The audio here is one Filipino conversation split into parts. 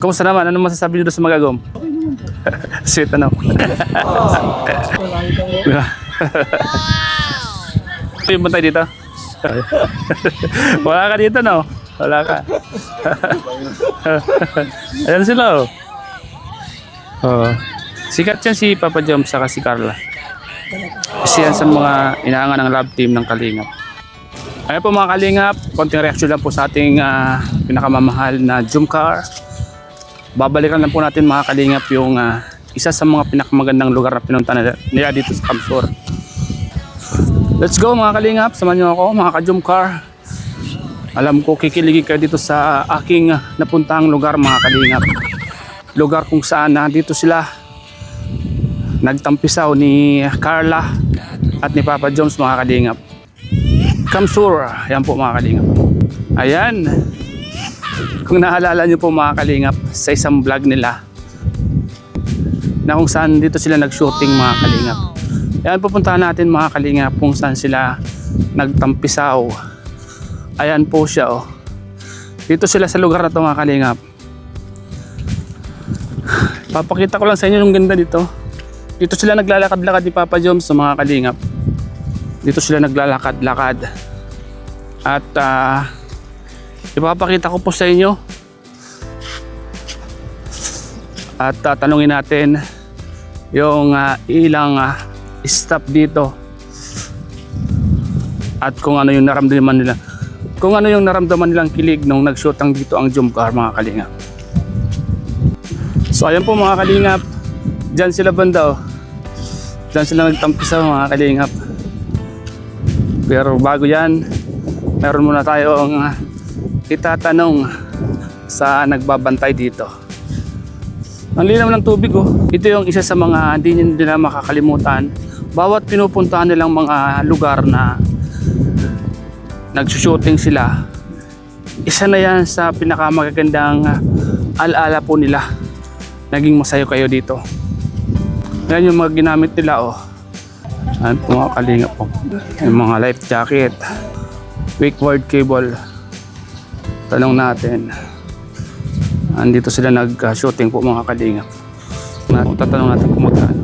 Kumusta naman? Ano masasabi niyo doon sa Magagom? Sweet ano? Ito yung bantay dito? Wala ka dito, no? Wala ka. Ayan sila, oh. Oh. Sikat yan si Papa Jom saka si Carla. Kasi yan sa mga inaangan ng love team ng Kalingap. Ayan po mga Kalingap, konting reaction lang po sa ating pinakamamahal na Jom Car. Babalikan lang po natin mga Kalingap yung isa sa mga pinakamagandang lugar na pinunta nila dito sa Kamsur. Let's go mga Kalingap, samahan niyo ako mga ka-Jom Car. Alam ko kikiligin kayo dito sa aking napuntahang lugar mga Kalingap. Lugar kung saan dito sila nagtampisaw ni Carla at ni Papa Joms mga Kalingap. Kamsur, yan po mga Kalingap. Ayan. Kung naalala nyo po mga Kalingap sa isang vlog nila na kung saan dito sila nag-shooting mga Kalingap. Ayan, pupuntahan natin mga Kalingap kung saan sila nagtampisaw. Ayan po siya, oh. Dito sila sa lugar na to mga Kalingap. Papakita ko lang sa inyo yung ganda dito. Dito sila naglalakad-lakad ni Papa Joms sa mga Kalingap. Dito sila naglalakad-lakad. At ipapakita ko po sa inyo. At tatanungin natin yung ilang stop dito. At kung ano yung naramdaman nila. Kung ano yung naramdaman nilang kilig nung nag-shootang dito ang Jom Car mga Kalingap. So ayan po mga Kalingap. Diyan sila banda, oh. Diyan sila nagtampisa mga Kalingap. Pero bago yan, meron muna tayong itatanong sa nagbabantay dito. Ang linaw ng tubig, oh. Ito yung isa sa mga hindi nila makakalimutan. Bawat pinupuntahan nilang mga lugar na nagsushooting sila, isa na yan sa pinakamagagandang alaala po nila. Naging masaya kayo dito. Yan yung mga ginamit nila, oh. Ayan po mga Kalingap po. Yung mga life jacket, wakeboard cable. Tanong natin. Andito sila nag-shooting po mga Kalingap. Tatanong natin kung magkano.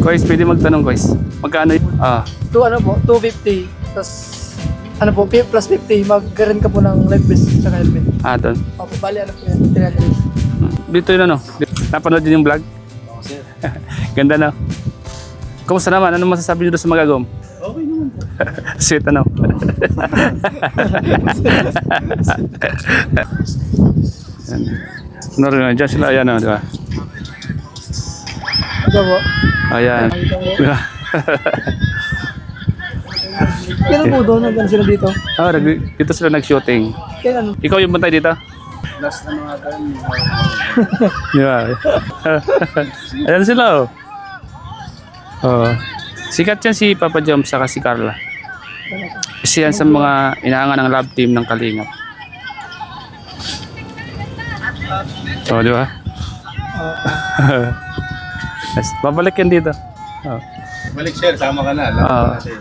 Guys, pwede magtanong guys. Magkano yun? Ano po, 250. Tapos, ano po, plus 50. Mag-garan ka po ng life vest sa helmet. Doon. Opo, bali ano po yan, 300. Dito yun ano? Napanood din yung vlog? Oo, sir. Ganda na. Kumusta naman? Ano masasabi niyo doon sa Magagom? Okay naman po. Sweet ano? Ano rin, dyan sila, ayan o, di ba? Ito po. Ayan. Kailan po doon, nagano sila dito? Dito sila nag-shooting. Kailan? Ikaw yung bantay dito? Last na mga gan. Di ba? Ayan sila o. Oh. Sikat yan si Papa Joms saka si Carla. Kasi yan sa mga inaangan ng love team ng Kalingap. Oh, di ba? Yes, babalik yan dito. Oh. Balik sir, sama ka na. Alam Oo. ko natin.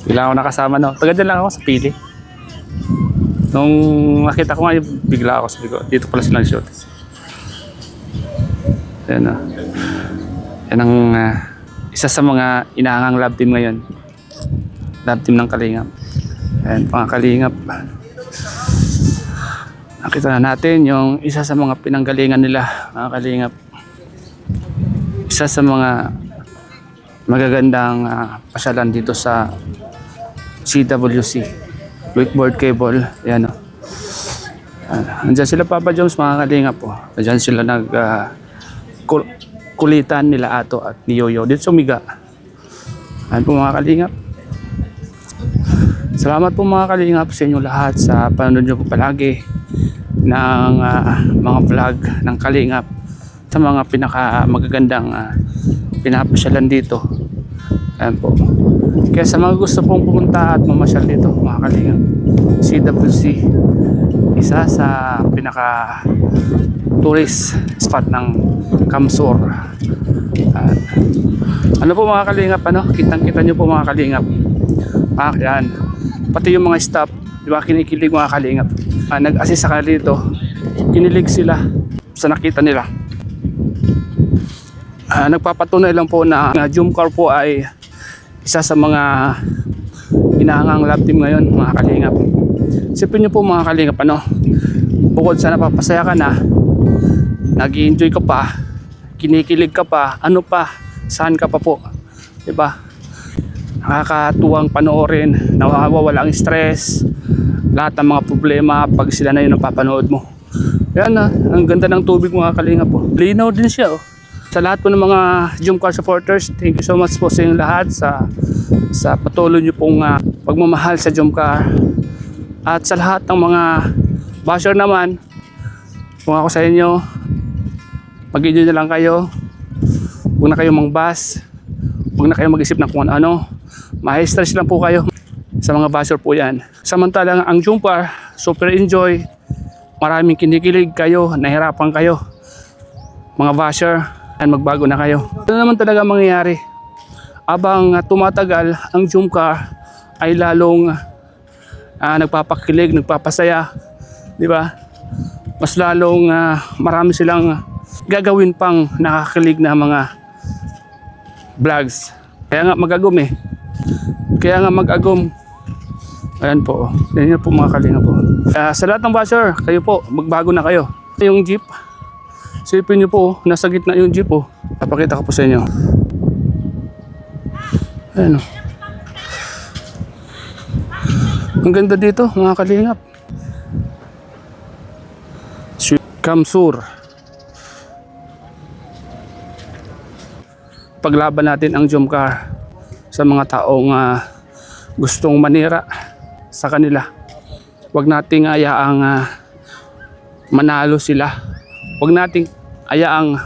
Kailangan ko nakasama, no? Taga dyan lang ako sa Pili. Nung nakita ko nga, bigla ako. Sabi ko, dito pala silang shoot. Ayan o. Yan ang isa sa mga inaangang love team ngayon. Love team ng Kalingap. Ayan, mga Kalingap. Nakita na natin yung isa sa mga pinanggalingan nila, mga Kalingap. Isa sa mga magagandang pasyalan dito sa CWC, wakeboard cable. Ayan o. Andyan sila Papa Joms mga Kalingap po. Andyan sila kulitan nila Ato at ni Yoyo dito sa Umiga. Ayan po mga Kalingap. Salamat po mga Kalingap sa inyo lahat sa panonood nyo po palagi ng mga vlog ng Kalingap sa mga pinakamagagandang pinapasyalan dito. Ayan po. Kaya sa mga gusto pong pumunta at mamasyal dito mga Kalingap, CWC, isa sa pinaka tourist spot ng Kamsur. Ano po mga Kalingap, kitang kita nyo po mga Kalingap. Yan, pati yung mga staff, di ba, kinikilig mga kalingap. Nag-assist sa kanila dito, kinilig sila sa nakita nila. Nagpapatunay lang po na Jumcar po ay isa sa mga inaangang love team ngayon mga kalingap. Isipin nyo po mga kalingap, bukod sa napapasaya ka na, nag-i-enjoy ka pa, kinikilig ka pa, ano pa, saan ka pa po, diba? Nakakatuwang panoorin, nawawala ang stress, lahat ng mga problema pag sila na yung napapanood mo. Yan ang ganda ng tubig mga kalingap po. Linaw din siya Sa lahat po ng mga Jumcar supporters, thank you so much po sa inyong lahat sa patuloy nyo pong pagmamahal sa Jumcar. At sa lahat ng mga basher naman, kung ako sa inyo, mag-enjoy na lang kayo. Huwag na kayong mangbas. Huwag na kayong mag-isip ng kung ano. Ma-stress lang po kayo. Sa mga basher po yan. Samantalang ang Jumcar, super enjoy. Maraming kinikilig kayo, nahirapan kayo. Mga basher, magbago na kayo. Ano naman talaga mangyayari? Abang tumatagal, ang Jumcar ay lalong nagpapakilig, nagpapasaya. Di ba? Mas lalong marami silang gagawin pang nakakilig na mga vlogs. Kaya nga mag-agom Ayan po. Yan po mga kalinga po. Sa lahat ng basher, kayo po, magbago na kayo. Yung jeep, sipin nyo po, nasa gitna yung jeep Papakita ko po sa inyo. Ayan Ang ganda dito mga kalingap. Kamsur. Paglaban natin ang Jumcar sa mga taong gustong manira sa kanila. Huwag nating ayaang manalo sila. Huwag nating ayaang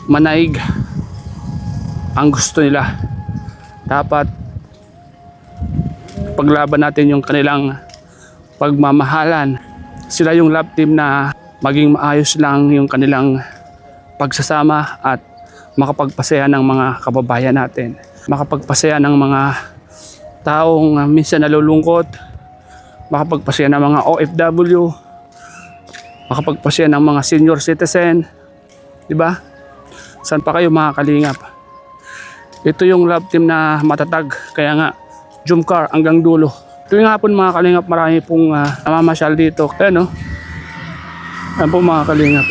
manaig ang gusto nila. Dapat paglaban natin yung kanilang pagmamahalan. Sila yung love team na maging maayos lang yung kanilang pagsasama at makapagpasaya ng mga kababayan natin. Makapagpasaya ng mga taong minsan nalulungkot, makapagpasaya ng mga OFW, makapagpasaya ng mga senior citizen, di ba? Saan pa kayo mga kalingap? Ito yung love team na matatag, kaya nga Jumcar hanggang dulo. Tuwing hapon mga kalingap, marami pong namamasyal dito. Ayan Ayan po mga kalingap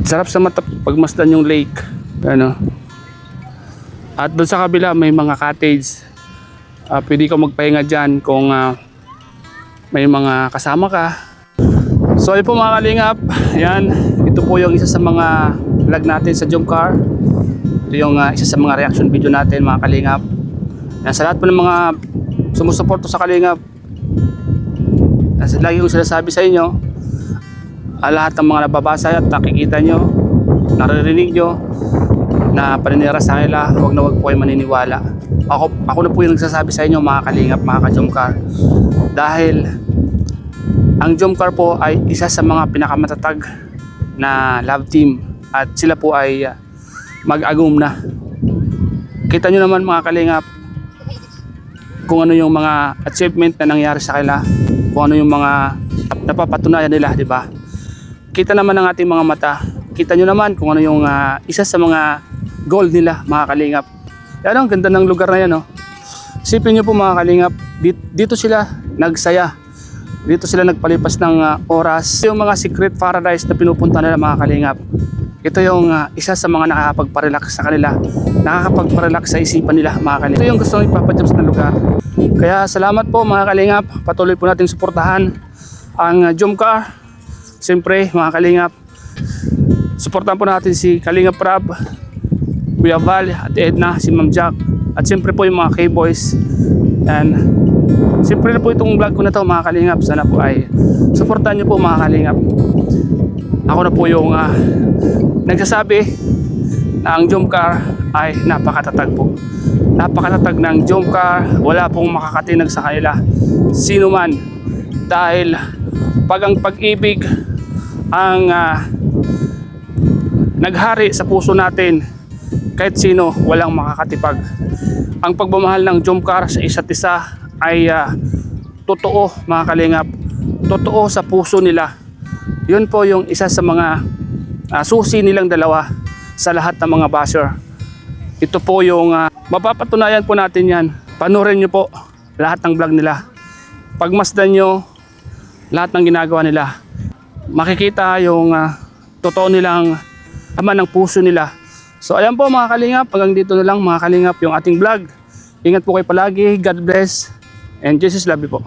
Sarap sa mata pagmasdan yung lake. At doon sa kabila may mga cottage. Pwede ka magpahinga dyan kung may mga kasama ka. So ayun po mga kalingap. Yan. Ito po yung isa sa mga vlog natin sa Jumcar. Ito yung isa sa mga reaction video natin mga kalingap. Yan, sa lahat po ng mga sumusuporto sa kalingap. Lagi kong sinasabi sa inyo. Lahat ng mga nababasa at nakikita nyo, naririnig nyo na paninira sa kanila, huwag po kayo maniniwala. Ako na po yung nagsasabi sa inyo mga kalingap, mga ka-Jumcar. Dahil ang Jumcar po ay isa sa mga pinakamatatag na love team at sila po ay mag-agum na. Kita nyo naman mga kalingap kung ano yung mga achievement na nangyari sa kanila, kung ano yung mga napapatunayan nila, di ba? Kita naman ng ating mga mata. Kita nyo naman kung ano yung isa sa mga goal nila mga kalingap. Yan ang ganda ng lugar na yan Sipin nyo po mga kalingap, dito sila nagsaya. Dito sila nagpalipas ng oras. Yung mga secret paradise na pinupunta nila mga kalingap. Ito yung isa sa mga nakakapagparelax sa kanila. Nakakapagparelax sa isipan nila mga kalingap. Ito yung gusto nyo ipapadyos na lugar. Kaya salamat po mga kalingap. Patuloy po natin suportahan ang Jumcar. Siyempre mga kalingap, suportahan po natin si Kalingap Rab, Kuya Val, at Edna, si Ma'am Jack, at siyempre po yung mga K-Boys. And siyempre na po itong vlog ko na to mga kalingap. Sana po ay suportahan nyo po mga kalingap. Ako na po yung nagsasabi na ang Jumcar ay napakatatag po. Napakatatag ng Jumcar. Wala pong makakatinag sa kanila sino man. Dahil pag ang pag-ibig ang naghari sa puso natin, kahit sino walang makakatipag. Ang pagmamahal ng Jumcar sa isa't isa ay totoo mga kalingap. Totoo sa puso nila. Yun po yung isa sa mga susi nilang dalawa sa lahat ng mga basher. Ito po yung mapapatunayan po natin yan. Panoorin nyo po lahat ng vlog nila. Pagmasdan nyo lahat ng ginagawa nila. Makikita yung totoo nilang laman ng puso nila. So ayan po mga kalingap, hanggang dito na lang mga kalingap yung ating vlog. Ingat po kayo palagi, God bless, and Jesus love you po.